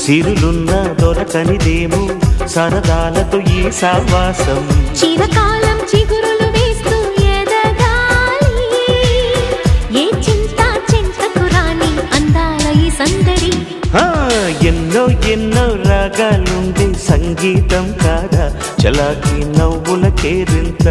సిరులున్న దొరకనిదేమో సరదాలతో ఈ సావాసం. చిరకాలం చిగురులు వేస్తూ ఎదగాలి, ఏ చింత చింతకు రాని అందాల ఈ సందడి. ఎన్నో ఎన్నో రాగాలుండే సంగీతం కాదా చలాకి నవ్వుల కేరింత.